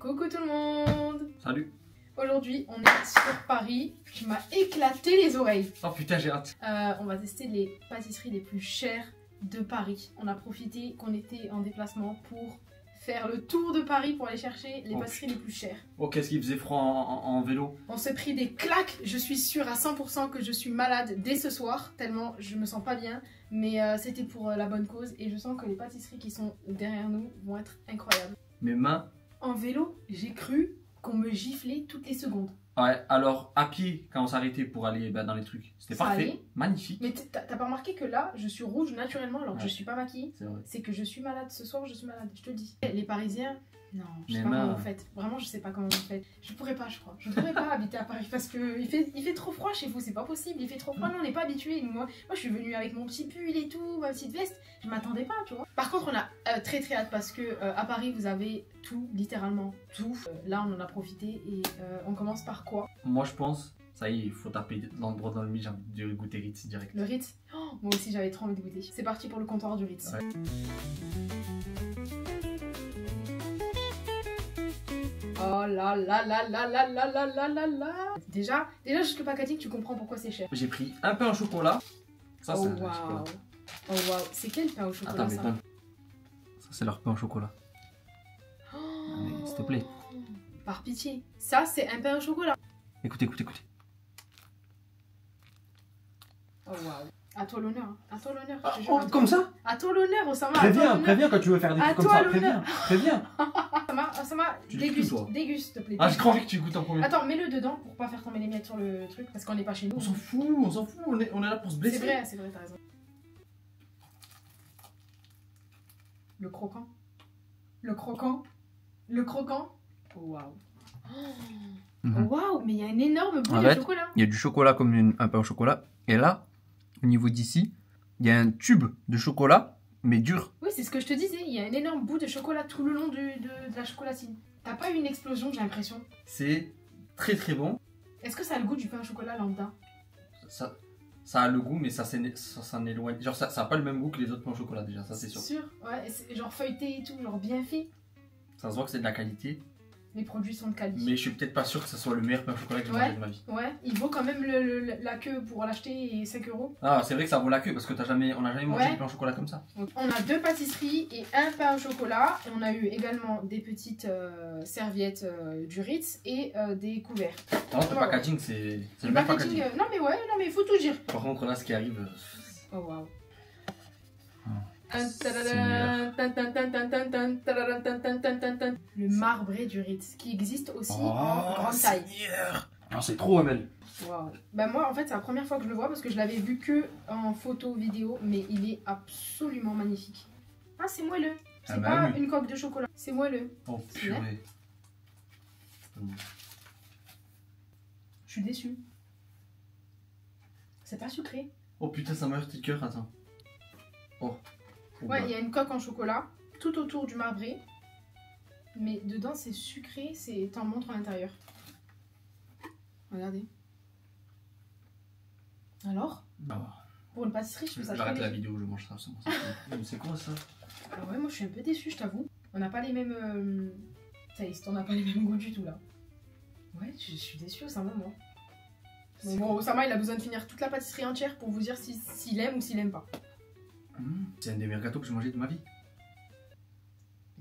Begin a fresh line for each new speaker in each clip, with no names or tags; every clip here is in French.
Coucou tout le monde.
Salut.
Aujourd'hui, on est sur Paris, qui m'a éclaté les oreilles.
Oh putain, j'ai hâte.
On va tester les pâtisseries les plus chères de Paris. On a profité qu'on était en déplacement pour faire le tour de Paris pour aller chercher les pâtisseries les plus chères.
Oh, qu'est-ce qu'il faisait froid en vélo.
On s'est pris des claques. Je suis sûre à 100% que je suis malade dès ce soir, tellement je me sens pas bien. Mais c'était pour la bonne cause et je sens que les pâtisseries qui sont derrière nous vont être incroyables.
Mes mains.
En vélo, j'ai cru qu'on me giflait toutes les secondes.
Ouais, alors à pied, quand on s'arrêtait pour aller dans les trucs, c'était
Ça
parfait,
allait.
magnifique.
Mais t'as pas remarqué que là, je suis rouge naturellement alors que je suis pas maquillée?
C'est vrai.
C'est que je suis malade ce soir, je suis malade, je te le dis. Les Parisiens, non, je sais
Mais
pas comment
non.
vous faites. Vraiment, je sais pas comment vous faites. Je pourrais pas, je crois. Je pourrais pas habiter à Paris parce que il fait trop froid chez vous, c'est pas possible. Il fait trop froid, non, on n'est pas habitué. Moi, je suis venue avec mon petit pull et tout, ma petite veste. Je m'attendais pas, tu vois. Par contre, on a très hâte parce que à Paris, vous avez tout, littéralement tout. Là, on en a profité et on commence par quoi?
Moi je pense, ça y est, il faut taper l'endroit dans le mille, j'ai envie de goûter Ritz direct.
Le Ritz. Oh, moi aussi, j'avais trop envie de goûter. C'est parti pour le comptoir du Ritz.
Ouais.
Oh là là là là là là là là là là. Déjà juste le packaging, tu comprends pourquoi c'est cher.
J'ai pris un pain au chocolat. Ça,
Oh
c'est
waouh. Oh waouh. C'est quel pain au chocolat?
Attends, mais
ça?
non. Ça, c'est leur pain au chocolat.
Oh.
Mais s'il te plaît.
Par pitié. Ça, c'est un pain au chocolat.
Écoute, écoute, écoute.
Oh waouh. À toi l'honneur. Hein. À toi l'honneur.
Ah,
je te jure, à toi.
comme ça?
À toi l'honneur, Osama.
Préviens quand tu veux faire des
À
trucs comme
toi,
ça.
l'honneur.
Préviens.
Osama,
Tu dis
déguste,
tout, toi.
déguste, s'il te plaît.
Ah, j'ai trop envie que tu goûtes en premier.
Attends, mets-le dedans pour pas faire tomber les miettes sur le truc parce qu'on n'est pas chez nous.
On s'en fout, on est là pour se blesser.
C'est vrai, t'as raison. Le croquant. Le croquant. Le croquant. Oh waouh. Oh waouh, mais il y a un énorme bout
En
de
fait,
chocolat.
il y a du chocolat comme un pain au chocolat. Et là, au niveau d'ici, il y a un tube de chocolat, mais dur.
Oui, c'est ce que je te disais. Il y a un énorme bout de chocolat tout le long de la chocolatine. T'as pas eu une explosion, j'ai l'impression.
C'est très très bon.
Est-ce que ça a le goût du pain au chocolat lambda?
Ça a le goût, mais ça s'en éloigne. Genre, ça a pas le même goût que les autres pains au chocolat déjà, ça c'est sûr.
Ouais, et c'est genre feuilleté et tout, genre bien fait.
Ça se voit que c'est de la qualité,
Les produits sont de qualité.
mais je suis peut-être pas sûr que ce soit le meilleur pain au chocolat que j'ai mangé de ma vie.
Ouais, il vaut quand même la queue pour l'acheter et 5 €.
Ah, c'est vrai que ça vaut la queue parce que on n'a jamais mangé
Ouais.
du pain au chocolat comme ça.
Donc, on a 2 pâtisseries et un pain au chocolat. Et on a eu également des petites serviettes du Ritz et des couverts.
Par contre, le
Ouais.
packaging, c'est
Le
le même
packaging,
packaging.
non mais il faut tout dire.
Par contre, là, ce qui arrive.
Oh waouh. Le marbré du Ritz qui existe aussi en grande taille.
Non, c'est trop, Amel.
Wow. Bah moi en fait c'est la première fois que je le vois parce que je l'avais vu que en photo vidéo, mais il est absolument magnifique. Ah c'est moelleux. C'est
Ah bah
pas
oui.
une coque de chocolat, c'est moelleux.
Oh,
C'est
purée.
Je suis déçue. C'est pas sucré.
Oh putain, ça m'a heurté le cœur, attends. Oh. Oh,
Ouais,
bah.
il y a une coque en chocolat tout autour du marbré. Mais dedans c'est sucré, c'est en montre à l'intérieur. Regardez. Alors,
Ah.
pour une pâtisserie, je trouve ça très
J'arrête la
léger.
vidéo, je mange ça. Mais c'est quoi ça?
Ah ouais, moi je suis un peu déçue, je t'avoue. On n'a pas les mêmes. Taste, on n'a pas les mêmes goûts du tout là. Ouais, je suis déçue, Osama, moi. Bon, Osama, il a besoin de finir toute la pâtisserie entière pour vous dire s'il aime ou s'il aime pas.
C'est un des meilleurs gâteaux que j'ai mangé de ma vie.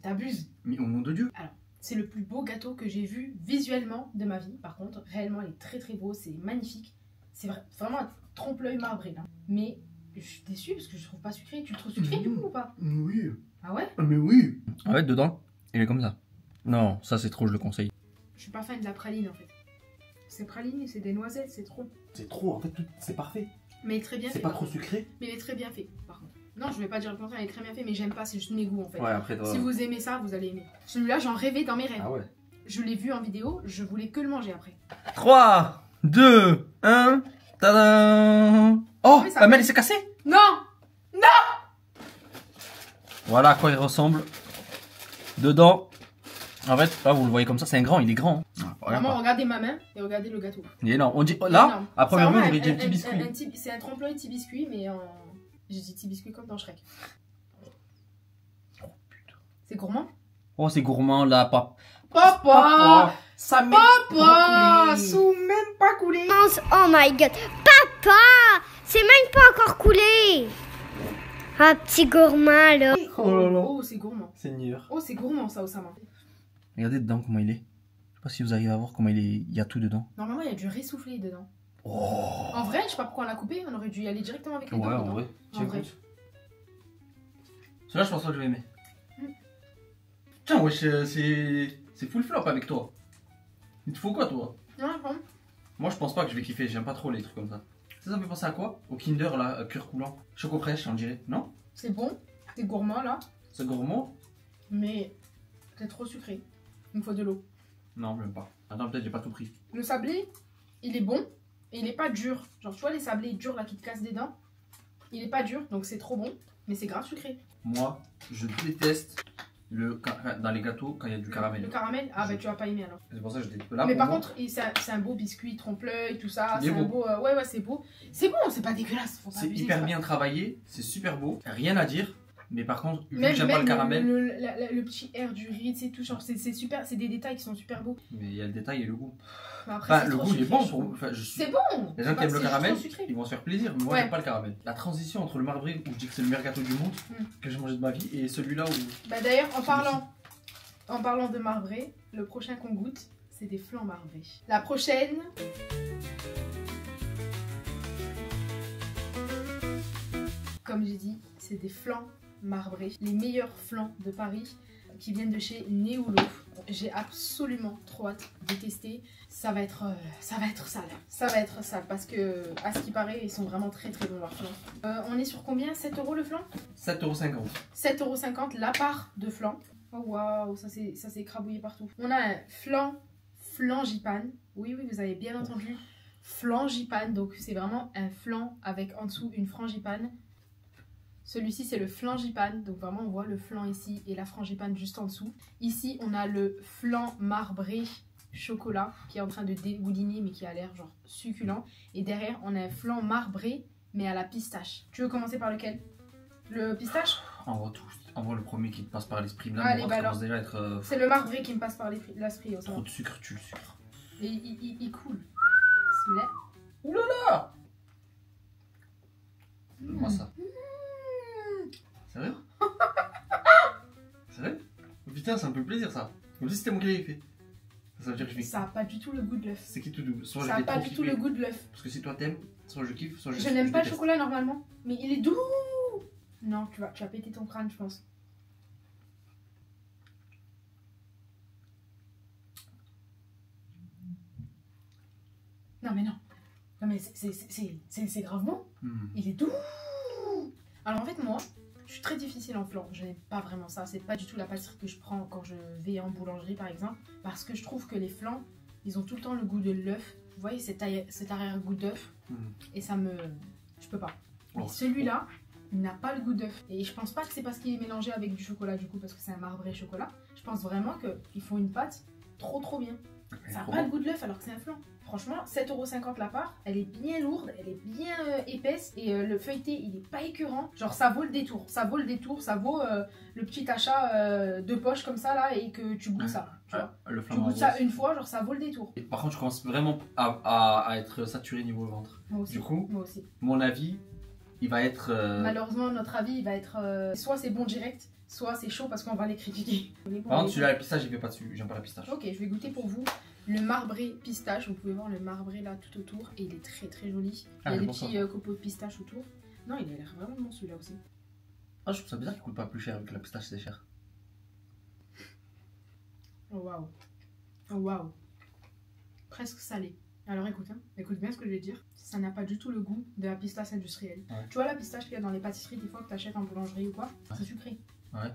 T'abuses.
Mais au nom de Dieu.
C'est le plus beau gâteau que j'ai vu visuellement de ma vie. Par contre, réellement, il est très très beau, c'est magnifique. C'est vraiment un trompe-l'œil marbré là. Mais je suis déçue parce que je trouve pas sucré. Tu le trouves sucré du coup ou pas?
Oui.
Ah ouais?
Mais oui.
En fait, dedans, il est comme ça. Non, ça c'est trop, je le conseille.
Je suis pas fan de la praline en fait. C'est praline, c'est des noisettes, c'est trop.
C'est trop, en fait, c'est parfait.
Mais très bien fait.
C'est pas trop sucré.
Mais il est très bien fait, par contre. Non, je vais pas dire le contraire, il est très bien fait, mais j'aime pas, c'est juste mes goûts en fait.
Ouais, après,
Si vous aimez ça, vous allez aimer. Celui-là, j'en rêvais dans mes rêves.
Ah ouais.
Je l'ai vu en vidéo, je voulais que le manger après.
3, 2, 1, tadam. Oh,
Oui, ça
la mêle
va.
s'est cassée.
Non!
Voilà à quoi il ressemble. Dedans, en fait, là vous le voyez comme ça, c'est un grand, il est grand.
Vraiment, regardez ma main et regardez le gâteau.
Il est énorme. On dit,
Il est
là,
énorme.
à première
C'est
vue, on
vraiment
aurait dit un petit biscuit.
C'est un trempe-l'œil petit biscuit, mais en... J'ai dit petit biscuit comme dans Shrek.
Oh putain.
C'est gourmand?
Oh, c'est gourmand là,
Papa!
Ça met
Papa! Sous même pas coulé!
Oh my god. Papa! C'est même pas encore coulé. Ah, petit gourmand, là.
Oh là là.
Oh, c'est gourmand.
Seigneur.
Oh, c'est gourmand ça, Osama.
Regardez dedans comment il est. Je sais pas si vous arrivez à voir comment il est. Il y a tout dedans.
Normalement, il y a du riz soufflé dedans.
Oh.
En vrai, je sais pas pourquoi on l'a coupé, on aurait dû y aller directement avec les
Ouais,
dents
en
dedans.
vrai.
En vrai.
Celui-là, je pense pas que je vais aimer.
Mm.
Tiens, wesh, c'est full flop avec toi. Il te faut quoi, toi?
Non, bon.
Moi, je pense pas que je vais kiffer. J'aime pas trop les trucs comme ça. Ça me fait penser à quoi? Au Kinder, là, cœur coulant. Choco fraîche, on dirait. Non?
C'est bon, c'est gourmand là,
C'est gourmand?
mais c'est trop sucré. Il me faut de l'eau.
Non, même pas. Attends, peut-être j'ai pas tout pris.
Le sablé, il est bon et il est pas dur. Genre, tu vois les sablés durs là qui te cassent des dents? Il est pas dur, donc c'est trop bon, mais c'est grave sucré.
Moi, je déteste dans les gâteaux quand il y a du caramel.
Le caramel, ah bah tu vas pas aimer alors.
C'est pour ça que je déteste. Là,
mais
pour
par
moi,
contre, c'est un beau biscuit trompe-l'œil, tout ça.
Il est
C'est un
beau.
beau. Ouais, c'est beau. C'est bon, c'est pas dégueulasse. Faut pas
c'est
abuser,
hyper
c'est pas-
bien travaillé, c'est super beau, rien à dire. Mais par contre, vu que
Même,
j'aime pas le
même
caramel,
le petit air du riz, c'est tout, genre c'est super, c'est des détails qui sont super beaux.
mais il y a le détail et le goût.
Mais après,
Enfin,
c'est
le
trop
goût il est
sucré,
bon
je
pour.
trouve.
Enfin, je suis.
C'est bon.
Les gens qui aiment le
C'est
caramel,
juste trop sucré.
ils vont se faire plaisir, mais moi
Ouais.
j'aime pas le caramel. La transition entre le marbré où je dis que c'est le meilleur gâteau du monde que j'ai mangé de ma vie et celui-là où.
Bah d'ailleurs, en parlant de marbré, le prochain qu'on goûte, c'est des flancs marbrés. La prochaine. Comme j'ai dit, c'est des flancs marbrés. Les meilleurs flancs de Paris qui viennent de chez Néoulo. J'ai absolument trop hâte de tester. Ça va être sale. Ça va être sale parce que, à ce qui paraît, ils sont vraiment très très bons leurs flancs. On est sur combien? 7 € le flanc?
7,50€.
7,50 € la part de flan. Oh waouh, ça s'est écrabouillé partout. On a un flan flangipane. Oui, vous avez bien entendu. Flangipane, donc c'est vraiment un flan avec en dessous une frangipane. Celui-ci c'est le flangipane, donc vraiment on voit le flan ici et la frangipane juste en dessous. Ici on a le flan marbré chocolat qui est en train de dégouliner mais qui a l'air genre succulent. Et derrière on a un flan marbré mais à la pistache. Tu veux commencer par lequel? Le pistache?
Envoie tout. Envoie le premier qui te passe par l'esprit. Là,
Allez,
moi,
bah
ça
alors.
commence déjà à être.
C'est le marbré qui me passe par l'esprit.
Trop de sucre, tu le sucres.
Et il coule. Bismillah.
Oulala! Moi ça. Sérieux? Sérieux? Putain, ça me fait plaisir ça. Comme si c'était mon qui l'avait fait. Ça veut dire que je vais.
Ça a pas du tout le goût de l'œuf.
C'est qui tout double. Soit
Ça
je
a
vais
pas
trop
du tout
kiffer.
le goût de l'œuf.
Parce que si toi t'aimes, soit je kiffe, soit
Je n'aime pas le
déteste.
chocolat normalement, mais il est doux. Non, tu vas péter ton crâne, je pense. Non mais non. Non mais c'est grave bon. Il est doux. Alors en fait moi, je suis très difficile en flan. Je n'aime pas vraiment ça. C'est pas du tout la pâtisserie que je prends quand je vais en boulangerie par exemple. Parce que je trouve que les flans, ils ont tout le temps le goût de l'œuf. Vous voyez cet arrière-goût d'œuf. Et ça me... Je peux pas. Mais
Oh.
celui-là, il n'a pas le goût d'œuf. Et je pense pas que c'est parce qu'il est mélangé avec du chocolat du coup, parce que c'est un marbré chocolat. Je pense vraiment qu'ils font une pâte trop bien. Ça n'a pas le goût de l'œuf alors que c'est un flan. Franchement, 7,50 € la part, elle est bien lourde, elle est bien épaisse et le feuilleté il est pas écœurant. Genre ça vaut le détour, ça vaut le petit achat de poche comme ça là et que tu goûtes ça. Tu vois.
Le
Tu
flamant
goûtes ça
rose.
une fois, genre ça vaut le détour.
Et par contre, je commence vraiment à être saturé niveau ventre.
Moi aussi.
Du coup,
Moi aussi.
mon avis, il va être.
Malheureusement, notre avis il va être soit c'est bon direct, soit c'est chaud parce qu'on va les critiquer.
Par contre, celui-là, la pistache, j'y vais pas dessus. J'aime pas la pistache.
Ok, je vais goûter pour vous le marbré pistache. Vous pouvez voir le marbré là tout autour et il est très joli. Il y
Ah,
a
c'est
des
bon,
petits
ça.
copeaux de pistache autour. Non, il a l'air vraiment bon celui-là aussi.
Ah, je trouve ça bizarre qu'il coûte pas plus cher, vu que la pistache c'est cher.
Oh waouh. Oh waouh. Presque salé. Alors écoute, hein, écoute bien ce que je vais dire. Ça n'a pas du tout le goût de la pistache industrielle.
Ouais.
Tu vois la pistache qu'il y a dans les pâtisseries des fois que tu achètes en boulangerie ou quoi? C'est sucré.
Ouais.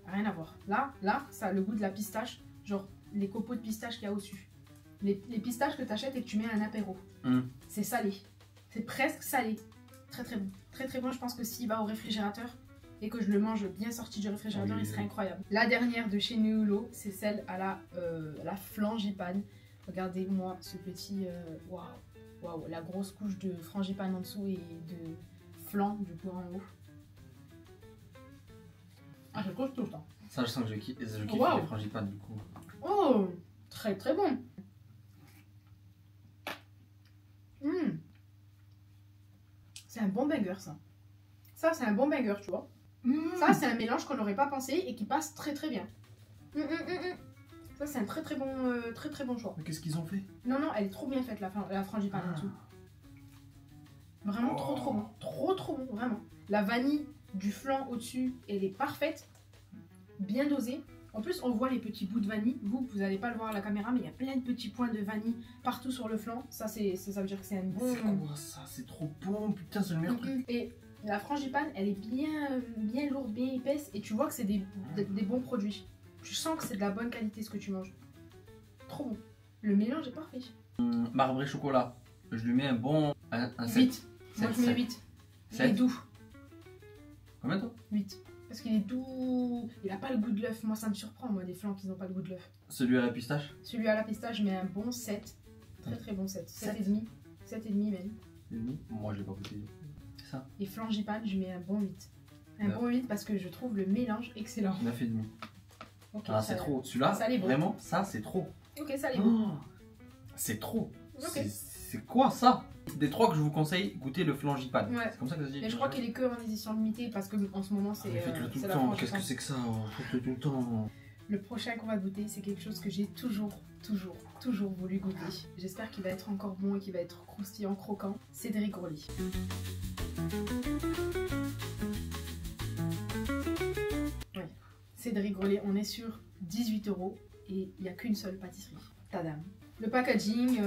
Rien à voir. Là, ça a le goût de la pistache, genre les copeaux de pistache qu'il y a au-dessus. Les pistaches que tu achètes et que tu mets à un apéro. C'est salé. C'est presque salé. Très bon. Très bon. Je pense que s'il va au réfrigérateur et que je le mange bien sorti du réfrigérateur,
Oui.
il serait incroyable. La dernière de chez Néoulo, c'est celle à la frangipane. Regardez-moi ce petit... Waouh. La grosse couche de frangipane en dessous et de flan du coup en haut. Ah, c'est costaud ça.
Ça, je sens que je kiffe
Wow.
les frangipanes du coup.
Oh, très très bon. C'est un bon banger ça. Ça c'est un bon banger, tu vois. Ça c'est un mélange qu'on n'aurait pas pensé et qui passe très très bien. Ça c'est un très très bon choix.
Mais qu'est-ce qu'ils ont fait?
Non non, elle est trop bien faite la frangipane en dessous. Vraiment trop bon. Trop bon, vraiment. La vanille du flan au-dessus, elle est parfaite. Bien dosée. En plus, on voit les petits bouts de vanille. Vous n'allez pas le voir à la caméra, mais il y a plein de petits points de vanille partout sur le flanc. Ça veut dire que c'est un bon...
C'est quoi ça? C'est trop bon, putain, c'est le meilleur truc.
Et la frangipane, elle est bien lourde, bien épaisse. Et tu vois que c'est des bons produits. Tu sens que c'est de la bonne qualité ce que tu manges. Trop bon. Le mélange est parfait.
Marbré chocolat, je lui mets un bon... Un 7.
8. Moi je mets 8. Il est doux.
Combien toi?
8. Parce qu'il est doux, il a pas le goût de l'œuf. Moi ça me surprend, moi, des flancs qui n'ont pas le goût de l'œuf.
Celui à la pistache?
Celui à la pistache, je mets un bon 7. Très bon 7. 7,5. 7,5 même.
Moi je l'ai pas goûté. C'est ça?
Et frangipane, je mets un bon 8. Bon 8 parce que je trouve le mélange excellent.
9,5.
Ok,
Ah, c'est trop. Celui-là,
ça, bon.
vraiment, ça c'est trop.
Ok, ça l'est bon.
C'est trop.
Ok.
C'est quoi ça? Des trois que je vous conseille, goûtez le flangipane.
Ouais.
C'est comme ça que ça se dit.
Mais je crois qu'il est que en édition limitée parce que en ce moment c'est.
Mais faites-le tout
c'est
le
la
temps.
frangipane.
Qu'est-ce que c'est que ça? Faites-le tout le temps.
Le prochain qu'on va goûter, c'est quelque chose que j'ai toujours voulu goûter. J'espère qu'il va être encore bon et qu'il va être croustillant, croquant. Cédric Grolet. Ouais. Cédric Grolet, on est sur 18 € et il n'y a qu'une seule pâtisserie. Tadam. Le packaging,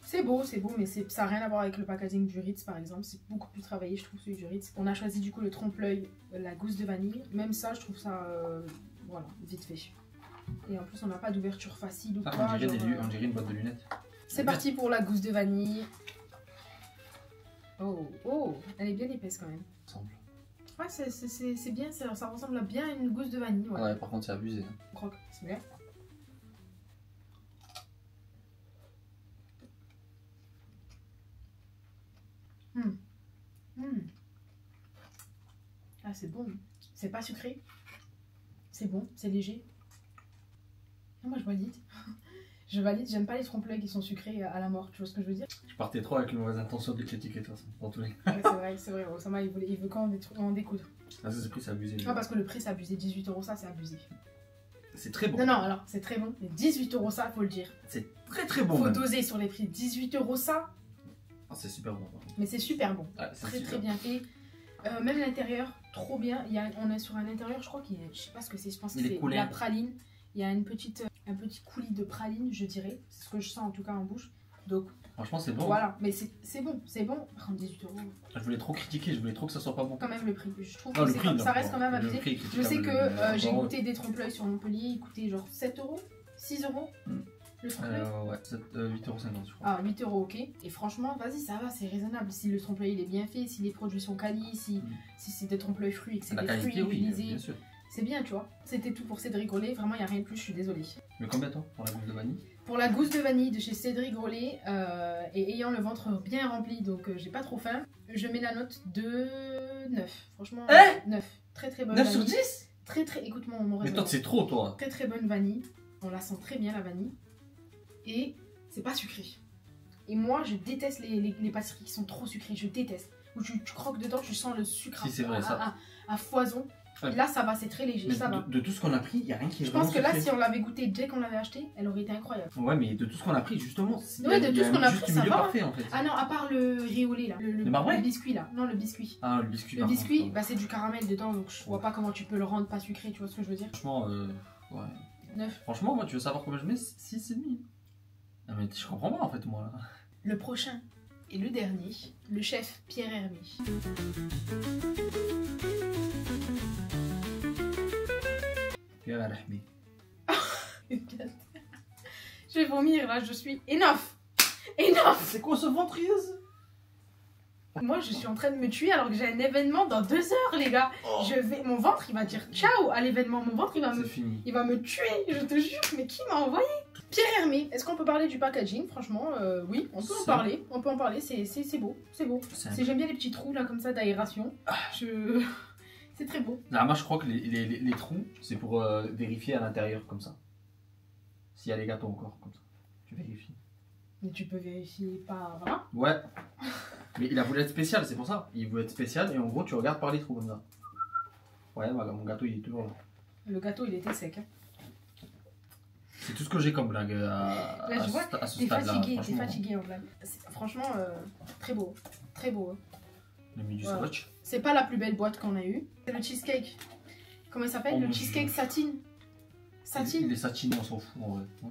c'est beau, mais ça n'a rien à voir avec le packaging du Ritz par exemple. C'est beaucoup plus travaillé, je trouve, celui du Ritz. On a choisi du coup le trompe-l'œil, la gousse de vanille. Même ça, je trouve ça, voilà, vite fait. Et en plus, on n'a pas d'ouverture facile ou
Ça,
quoi.
on dirait une boîte de lunettes.
C'est parti pour la gousse de vanille. Oh, elle est bien épaisse quand même. Ouais, c'est bien, ça ressemble à bien une gousse de vanille.
Ouais, par contre, c'est abusé.
Croque, c'est bien. Ah, c'est bon. C'est pas sucré. C'est bon, c'est léger. Non, moi je valide. Je valide, j'aime pas les trompe-l'œil qui sont sucrés à la mort, tu vois ce que je veux dire?
Je partais trop avec une mauvaise intention de critiquer de toute façon, dans tous les cas.
Ouais, c'est vrai, Osama il veut quand en découdre.
Ah, ça, c'est prix, c'est abusé.
Non, parce que le prix c'est abusé, 18 € ça c'est abusé.
C'est très bon.
Non, alors c'est très bon, mais 18 € ça, faut le dire.
C'est très bon.
Faut
Même.
doser sur les prix. 18 € ça.
Ah, c'est super bon.
Mais c'est super bon.
Ouais,
Très bien fait. Même l'intérieur, trop bien. On est sur un intérieur, je crois qu'il je sais pas ce que c'est, je pense que c'est de la praline. Il y a un petit coulis de praline, je dirais. C'est ce que je sens en tout cas en bouche. Donc,
franchement, c'est bon.
Voilà, mais c'est bon. Par contre, 18 €.
Je voulais trop critiquer, je voulais trop que ça soit pas bon.
Quand même le prix. Je trouve
Non,
que
le prix,
ça reste quand même abusé. Je sais que j'ai
goûté
goûté des trompe-l'œil sur Montpellier, il coûtait genre 7 €, 6 €. Le trompe-l'œil.
Ouais, 8,50 € je crois.
Ah, 8 € ok. Et franchement, vas-y, ça va, c'est raisonnable. Si le trompe-l'œil il est bien fait, si les produits sont quali, si c'est des trompe-l'œil fruits et que c'est
La
des
qualité,
fruits
oui,
utilisés,
bien sûr.
c'est bien, tu vois. C'était tout pour Cédric Grolet. Vraiment, il n'y a rien de plus, je suis désolée.
Mais combien toi pour la gousse de vanille?
Pour la gousse de vanille de chez Cédric Grolet, et ayant le ventre bien rempli, donc j'ai pas trop faim, je mets la note de 9. Franchement, 9. Très bonne
9
vanille.
sur 10?
Écoute mon raisonnement.
Mais toi, c'est trop, toi.
Très bonne vanille. On la sent très bien, la vanille. Et c'est pas sucré. Et moi, je déteste les pâtisseries qui sont trop sucrées. Je déteste. Où tu croques dedans, tu sens le sucre
Si, c'est vrai, ça.
à foison.
Ouais.
Et là, ça va, c'est très léger.
Mais
Ça va.
de tout ce qu'on a pris, il n'y a rien qui est
Je pense que
vraiment
là,
sucré.
si on l'avait goûté dès qu'on l'avait acheté, elle aurait été incroyable.
Ouais, mais de tout ce qu'on a pris, justement,
Ouais, de tout ce qu'on a pris, ça va.
Parfait, en fait.
Ah non, à part le riolé là, le biscuit là. Non, le biscuit.
Ah, le biscuit.
Le
par
biscuit,
contre,
bah, c'est du caramel dedans, donc je vois pas comment tu peux le rendre pas sucré, tu vois ce que je veux dire.
Franchement, ouais.
9.
Franchement, moi, tu veux savoir combien je mets? 6,5. Non, mais je comprends pas, en fait, moi. Là.
Le prochain et le dernier, le chef Pierre Hermé. Je vais vomir là, je suis enough.
C'est quoi ce ventrilleuse?
Moi je suis en train de me tuer alors que j'ai un événement dans 2 heures les gars. Mon ventre il va dire ciao à l'événement, mon ventre il va me tuer, je te jure, mais qui m'a envoyé? Pierre Hermé, est-ce qu'on peut parler du packaging? Franchement, oui, on peut en parler, c'est beau, j'aime bien les petits trous là comme ça d'aération, c'est très beau.
Là, moi, je crois que les trous, c'est pour vérifier à l'intérieur comme ça. s'il y a les gâteaux encore, comme ça. Tu vérifies.
Mais tu peux vérifier par là.
Ouais. Mais il a voulu être spécial, c'est pour ça. Il voulait être spécial et en gros, tu regardes par les trous comme ça. Ouais, voilà, mon gâteau, il est toujours là.
Le gâteau, il était sec. Hein.
C'est tout ce que j'ai comme blague
Là, je vois
à ce
t'es
stade-là.
fatigué, t'es
franchement.
fatigué en blague. Franchement, très beau. Très beau. Hein.
On a mis du
Voilà.
scotch.
C'est pas la plus belle boîte qu'on a eue. C'est le cheesecake. Comment il s'appelle?
Oh
Le
mon
cheesecake
Dieu.
satine.
Il
Satine.
est satiné, on s'en fout en vrai. Ouais.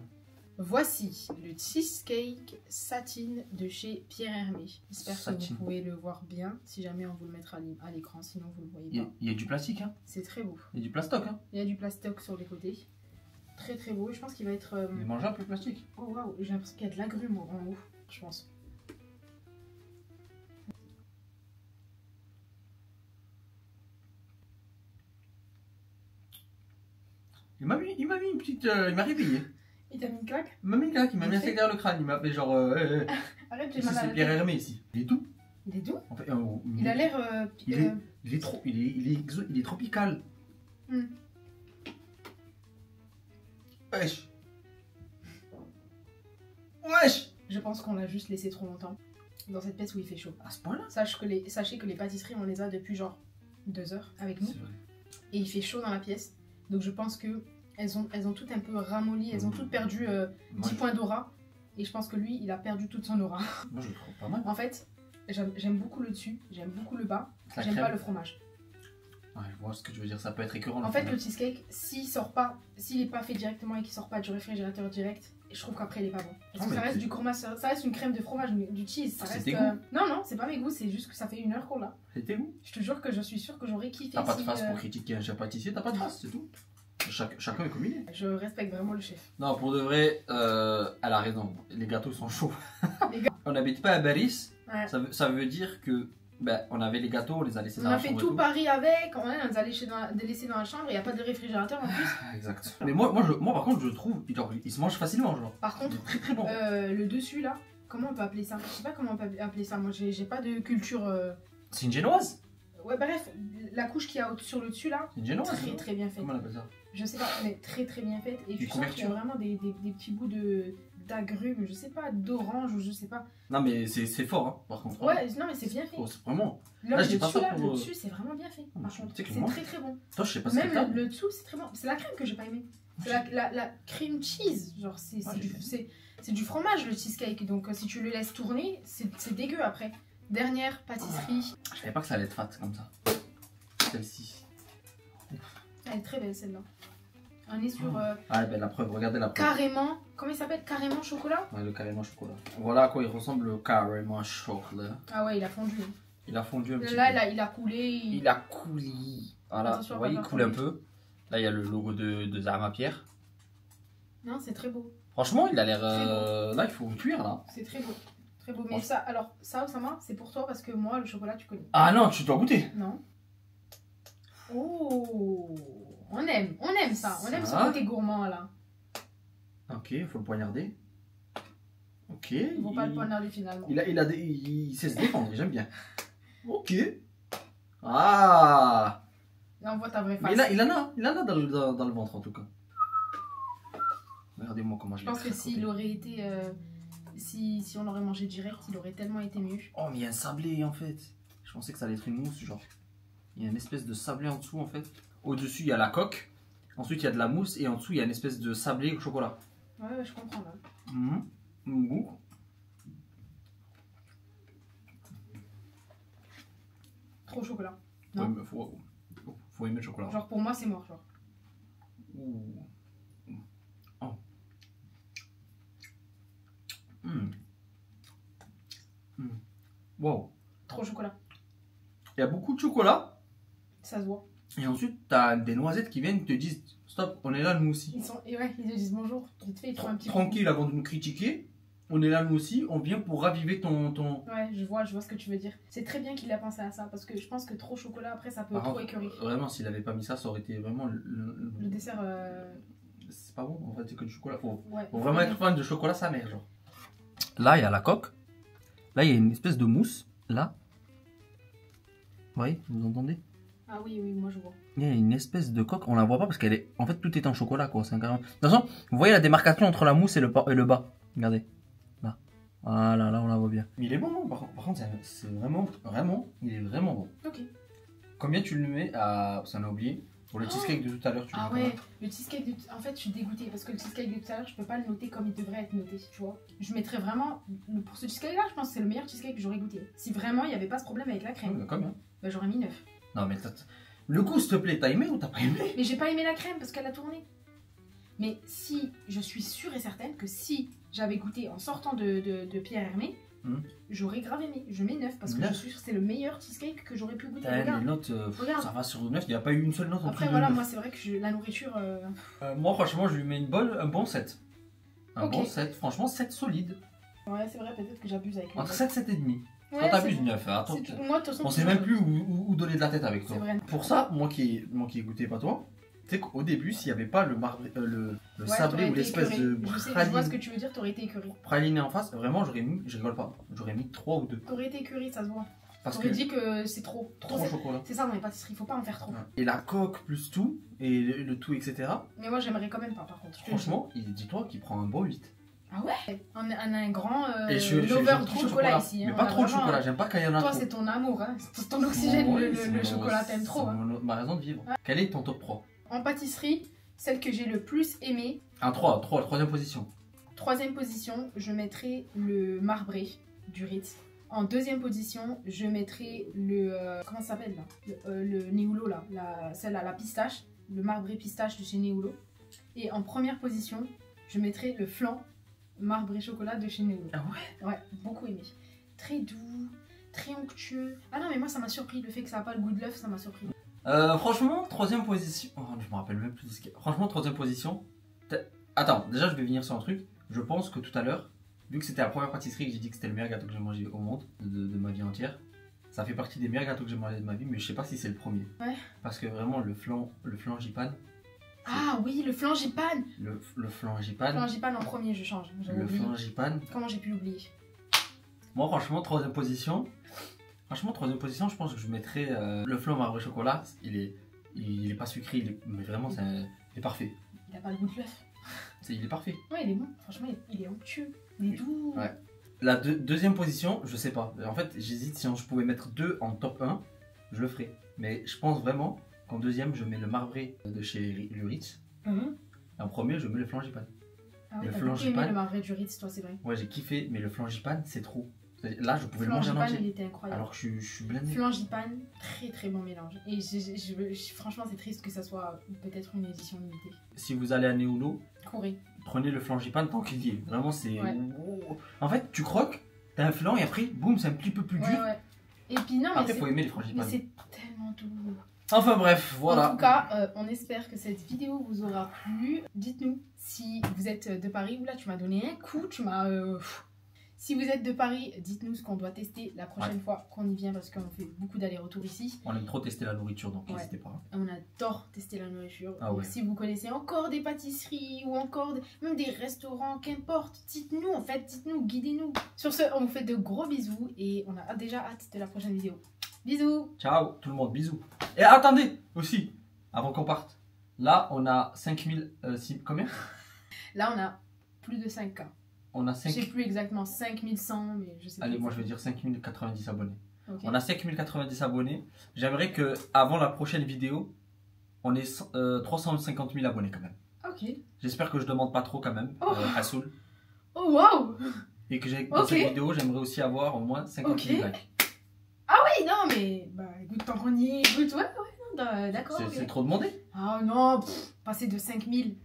Voici le cheesecake satine de chez Pierre Hermé. J'espère que
Satine.
vous pouvez le voir bien. Si jamais on vous le mettra à l'écran, sinon vous le voyez
Il y,
pas.
a, il y a du plastique, hein.
C'est très beau.
Il y a du plastoc, hein.
Il y a du plastoc sur les côtés. Très très beau. Je pense qu'il va être.
Il est mangeable le plastique.
Oh waouh, j'ai l'impression qu'il y a de l'agrumes en haut. Je pense.
Il m'a mis une petite. Il m'a réveillé.
Il t'a mis une claque?
Il m'a mis une claque, il m'a mis un sec derrière le crâne. Il m'a appelé genre.
Arrête, j'ai
Ici,
mal à
c'est
la
Pierre
tête.
Hermé ici. Il est doux.
Il est doux.
En fait,
Il a l'air.
il est trop. Il est tropical.
Hmm.
Wesh. Wesh.
Je pense qu'on l'a juste laissé trop longtemps dans cette pièce où il fait chaud.
À ce point-là.
Sachez que les pâtisseries, on les a depuis genre 2 heures avec nous.
C'est vrai.
Et il fait chaud dans la pièce. Donc je pense que elles ont toutes un peu ramolli, elles ont toutes perdu 10 points d'aura. Et je pense que lui, il a perdu toute son aura.
Moi, je le trouve pas mal.
En fait, j'aime beaucoup le dessus, j'aime beaucoup le bas,
La
j'aime
crème.
pas le fromage.
Ouais, je vois ce que tu veux dire. Ça peut être écœurant.
En fait, le cheesecake, s'il est pas fait directement et qu'il sort pas du réfrigérateur direct, je trouve qu'après il est pas bon. Parce
Non,
que
mais
ça reste
c'est-
du fromage, ça reste une crème de fromage, mais du cheese. Ça
Ah, c'est
reste.
tes goûts.
Non, c'est pas mes goûts, c'est juste que ça fait 1 heure qu'on l'a.
C'était où?
Je te jure que je suis sûre que j'aurais kiffé.
T'as pas de
si,
face pour critiquer un chef pâtissier, t'as pas de face, c'est tout. Chacun est comme il est.
Je respecte vraiment le chef.
Non, pour de vrai, elle a raison. Les gâteaux sont chauds.
Les gars-
On n'habite pas à Baris.
Ouais.
Ça veut dire que on avait les gâteaux, on les a laissés
On
dans
a
la
fait
chambre. et
tout Paris avec, on les a laissés dans la chambre, il n'y a pas de réfrigérateur en plus.
Ah, exact. Mais moi, par contre, je trouve, genre, il se mange facilement, genre.
Par
Il
contre,
est très très bon.
le dessus là, comment on peut appeler ça? Je sais pas comment on peut appeler ça, moi j'ai pas de culture.
C'est une génoise.
Ouais, bref, la couche qu'il y a sur le dessus là,
C'est une génoise.
très
non
très bien faite.
Comment on appelle ça?
Je sais pas, mais très très bien faite. Et
Des
tu sens qu'il y a
couvertures.
vraiment des petits bouts d'agrumes, je sais pas, d'orange ou je sais pas.
Non, mais c'est fort, hein, par contre.
Ouais, non mais c'est bien fait.
Oh, c'est vraiment.
Là,
là,
le
je dis pas
dessus,
ça
là,
pour,
le dessus c'est vraiment bien fait.
Oh,
Par
tu
contre,
sais que
c'est
moi-
très très bon.
Toi, je sais pas ce que
Même
t'as.
le dessous, c'est très bon. C'est la crème que j'ai pas aimé. C'est la cream cheese. Genre, c'est
Ouais, j'ai fait.
c'est du fromage le cheesecake. Donc, si tu le laisses tourner, c'est dégueu après. Dernière pâtisserie.
Je savais pas que ça allait être fat comme ça. Celle-ci.
Elle est très belle celle-là. On est sur
Ah, ben la preuve, regardez la preuve.
carrément. Comment il s'appelle? Carrément chocolat?
Ouais, le carrément chocolat. Voilà à quoi il ressemble le carrément chocolat.
Ah ouais, il a fondu.
Il a fondu un petit
Là,
peu.
là, il a coulé.
Il a coulé. Voilà,
Attention,
vous voyez, il
pas
coule un
tomber.
peu. Là, il y a le logo de Zahama Pierre.
Non, c'est très beau.
Franchement, il a l'air.
Très
Là, il faut cuire là.
C'est très beau. Très beau. Mais
Ouais.
ça, alors, ça, Osama, c'est pour toi parce que moi, le chocolat, tu connais.
Ah non, tu dois goûter.
Non. Oh, on aime ça. On aime ce
Ça.
côté gourmand là.
Ok, il faut le poignarder. Ok.
Il vaut pas le poignarder finalement.
Il sait se défendre, j'aime bien. Ok. Ah.
Là, on voit ta vraie face.
Mais il en a dans le ventre en tout cas. Regardez-moi comment je
Je
l'ai
pense que
tracé.
s'il aurait été. Si on l'aurait mangé direct, il aurait tellement été mieux.
Oh, mais il y a un sablé en fait. Je pensais que ça allait être une mousse, genre. Il y a une espèce de sablé en dessous en fait. Au-dessus, il y a la coque. Ensuite, il y a de la mousse. Et en dessous, il y a une espèce de sablé au chocolat.
Ouais, je comprends là.
Goût.
Trop chocolat. Non.
Ouais, mais faut aimer le chocolat.
Genre pour moi, c'est mort. Genre.
Ouh. Oh. Mm. Mm. Wow.
Trop chocolat.
Il y a beaucoup de chocolat.
Ça se voit.
Et ensuite, t'as des noisettes qui viennent te disent stop, on est là nous aussi.
Et ouais, ils te disent bonjour. Vite fait, ils te font un petit
Tranquille avant de nous critiquer. On est là nous aussi. On vient pour raviver ton.
Ouais, je vois ce que tu veux dire. C'est très bien qu'il a pensé à ça parce que je pense que trop chocolat après ça peut
Par
trop
contre,
écœurer.
Vraiment, s'il avait pas mis ça, ça aurait été vraiment.
Le dessert.
C'est pas bon en fait, c'est que du chocolat. Faut
Ouais.
vraiment être fan de chocolat sa mère, genre.
Là, il y a la coque. Là, il y a une espèce de mousse. Là. Vous voyez, vous entendez?
Ah oui, oui, moi je vois.
Il y a une espèce de coque, on la voit pas parce qu'elle est. En fait, tout est en chocolat quoi. C'est un carrément. De toute façon, vous voyez la démarcation entre la mousse et le bas. Regardez. Là. Voilà, là on la voit bien. Mais il est bon, non par contre, c'est vraiment. Il est vraiment bon.
Ok.
Combien tu le mets à. Ça on a oublié. Pour le cheesecake de tout à l'heure, tu le
Ah
mets
ouais, le cheesecake de... En fait, je suis dégoûtée parce que le cheesecake de tout à l'heure, je peux pas le noter comme il devrait être noté, tu vois. Je mettrais vraiment... Pour ce cheesecake-là, je pense que c'est le meilleur cheesecake que j'aurais goûté. Si vraiment il n'y avait pas ce problème avec la crème,
combien combien
bah, j'aurais mis 9.
Non, mais le goût, s'il te plaît, t'as aimé ou t'as pas aimé?
Mais j'ai pas aimé la crème parce qu'elle a tourné. Mais si, je suis sûre et certaine que si j'avais goûté en sortant de Pierre Hermé, j'aurais grave aimé. Je mets 9 parce que
9.
je suis sûre que c'est le meilleur cheesecake que j'aurais pu goûter.
Les
Regarde.
notes,
Regarde.
ça va sur 9, il n'y a pas eu une seule note en
Après,
plus
voilà,
de 9.
moi c'est vrai que la nourriture.
Moi, franchement, je lui mets un bon 7. Un
Ok.
bon 7, franchement, 7 solide.
Ouais, c'est vrai, peut-être que j'abuse avec le
Entre
notes.
7 et 7,5.
Ouais,
Quand t'abuses
c'est-
9, attends,
c'est tout. Moi, de toute façon,
on sait même plus où donner de la tête avec toi.
C'est vrai.
Pour ça, moi qui ai goûté pas toi, tu sais qu'au début, s'il n'y avait pas le
Ouais,
sablé
t'aurais
ou
été
l'espèce
écœurée.
de
Je sais, je vois ce que
praline,
tu veux dire, t'aurais été écœurée.
praliné en face, vraiment, j'aurais mis, je rigole pas, j'aurais mis 3 ou 2.
T'aurais été écœurée, ça se voit.
Parce
T'aurais
que
dit que c'est trop.
trop
c'est-
chocolat.
C'est ça dans les pâtisseries, faut pas en faire trop.
Et la coque plus tout, et le tout, etc.
Mais moi, j'aimerais quand même pas, par contre. je te le dis.
Franchement, dis-toi qu'il prend un bon 8.
Ah ouais on a un grand
Et
lover
j'aime
du
trop le
chocolat ici.
Mais
hein.
pas
On a
trop de
vraiment
chocolat,
un-
j'aime pas quand il y en a
Toi,
trop.
c'est ton amour, hein. C'est ton oxygène,
Ouais,
le
c'est
chocolat, t'aimes
c'est
trop. Hein.
ma raison de vivre. Quel est ton top 3?
En pâtisserie, celle que j'ai le plus aimée,
Un 3, troisième position.
troisième position, je mettrai le marbré du Ritz. En deuxième position, je mettrai le... comment ça s'appelle là le Néoulo là, celle à la pistache, le marbré pistache de chez Néoulo. Et en première position, je mettrai le flan marbré chocolat de chez Néoulo.
Ah ouais?
Ouais, beaucoup aimé. Très doux, très onctueux. Ah non mais moi ça m'a surpris, le fait que ça n'a pas le goût de l'œuf, ça m'a surpris.
Franchement, troisième position. Oh, je me rappelle même plus. Franchement, troisième position. Attends, déjà, je vais venir sur un truc. Je pense que tout à l'heure, vu que c'était la première pâtisserie que j'ai dit que c'était le meilleur gâteau que j'ai mangé au monde, de ma vie entière, ça fait partie des meilleurs gâteaux que j'ai mangé de ma vie, mais je sais pas si c'est le premier.
Ouais.
Parce que vraiment, le frangipane,
Ah oui, le flangipane.
le frangipane,
Flangipane en premier, je change. J'avais
le
oublié.
frangipane.
Comment j'ai pu l'oublier?
Moi, franchement, troisième position. Franchement, troisième position, je pense que je mettrais le flan marbré chocolat. Il est pas sucré, mais vraiment, il est parfait.
Il a pas le goût de l'œuf.
Il est parfait.
Ouais, il est bon. Franchement, il est onctueux. Il est doux.
Ouais. La deuxième position, je sais pas. En fait, j'hésite si je pouvais mettre 2 en top 1, je le ferais. Mais je pense vraiment qu'en deuxième, je mets le marbré de chez le Ritz.
Mhm.
Et en premier, je mets le frangipane.
Ah oui,
Le
t'as beaucoup aimé
flangipane.
le marbré du Ritz, toi, c'est vrai.
Ouais, j'ai kiffé, mais le frangipane, c'est trop. Là, je pouvais le
Le
manger en
flangipane, il
entier.
était incroyable.
Alors que je suis blindé.
Flangipane, très très bon mélange. Et franchement, c'est triste que ça soit peut-être une édition limitée.
Si vous allez à Néoulo,
Courez.
prenez le frangipane tant qu'il y est. Vraiment, c'est.
Ouais.
En fait, tu croques, t'as un flan et après, boum, c'est un petit peu plus dur.
Ouais, ouais. Et puis non, mais
Après, faut aimer les
mais
frangipanes.
c'est tellement doux.
Enfin bref, voilà.
En tout cas, on espère que cette vidéo vous aura plu. Dites-nous si vous êtes de Paris. Oula, tu m'as donné un coup, tu m'as... Si vous êtes de Paris, dites-nous ce qu'on doit tester la prochaine fois qu'on y vient parce qu'on fait beaucoup d'allers-retours ici.
On aime trop tester la nourriture, donc
Ouais.
n'hésitez pas.
On adore tester la nourriture.
Ah
Donc,
ouais.
si vous connaissez encore des pâtisseries ou encore même des restaurants, qu'importe, dites-nous en fait, dites-nous, guidez-nous. Sur ce, on vous fait de gros bisous et on a déjà hâte de la prochaine vidéo. Bisous!
Ciao tout le monde, bisous. Et attendez aussi, avant qu'on parte. Là, on a 5000... combien?
Là, on a plus de 5K.
On a
Je
5...
sais plus exactement, 5100, mais je sais
Allez,
plus.
moi je vais dire 5090 abonnés.
Ok.
On a 5090 abonnés. J'aimerais que avant la prochaine vidéo, on ait 350 000 abonnés quand même.
Ok.
J'espère que je demande pas trop quand même,
Oh.
à Soul.
Oh waouh!
Et que dans
Ok.
cette vidéo, j'aimerais aussi avoir au moins 50 000
Ok.
likes.
Oui, non, mais bah écoute, tant qu'on y est, écoute, ouais, non, d'accord. ok.
C'est trop demandé.
Ah non, passer de 5000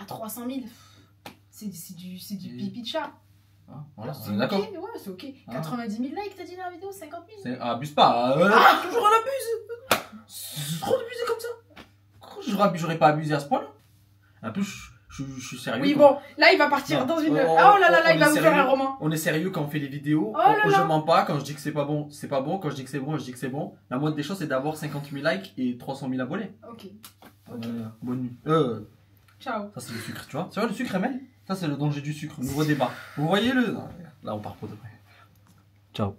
à 300 000, c'est du pipi de chat.
Ah, voilà,
C'est
on est d'accord.
ok, ouais, c'est ok.
Ah.
90 000 likes, t'as dit dans la vidéo, 50 000.
Abuse pas. Toujours on abuse. C'est trop d'abusé comme ça. J'aurais pas abusé à ce point-là. En plus, je suis sérieux.
Oui,
quand-
bon, là il va partir
Non.
dans une.
Oh,
Oh là là, là,
on
il va
est
vous faire
sérieux.
un roman.
On est sérieux quand on fait les vidéos.
Oh là là.
Je mens pas. Quand je dis que c'est pas bon, c'est pas bon. Quand je dis que c'est bon, je dis que c'est bon. La moindre des choses, c'est d'avoir 50 000 likes et 300 000 abonnés.
Ok. Ok.
Bonne nuit.
Ciao.
Ça, c'est le sucre, tu vois. Tu vois le sucre, Emel? Ça, c'est le danger du sucre. Nouveau débat. Vous voyez le. Là, on part pour de vrai. Ciao.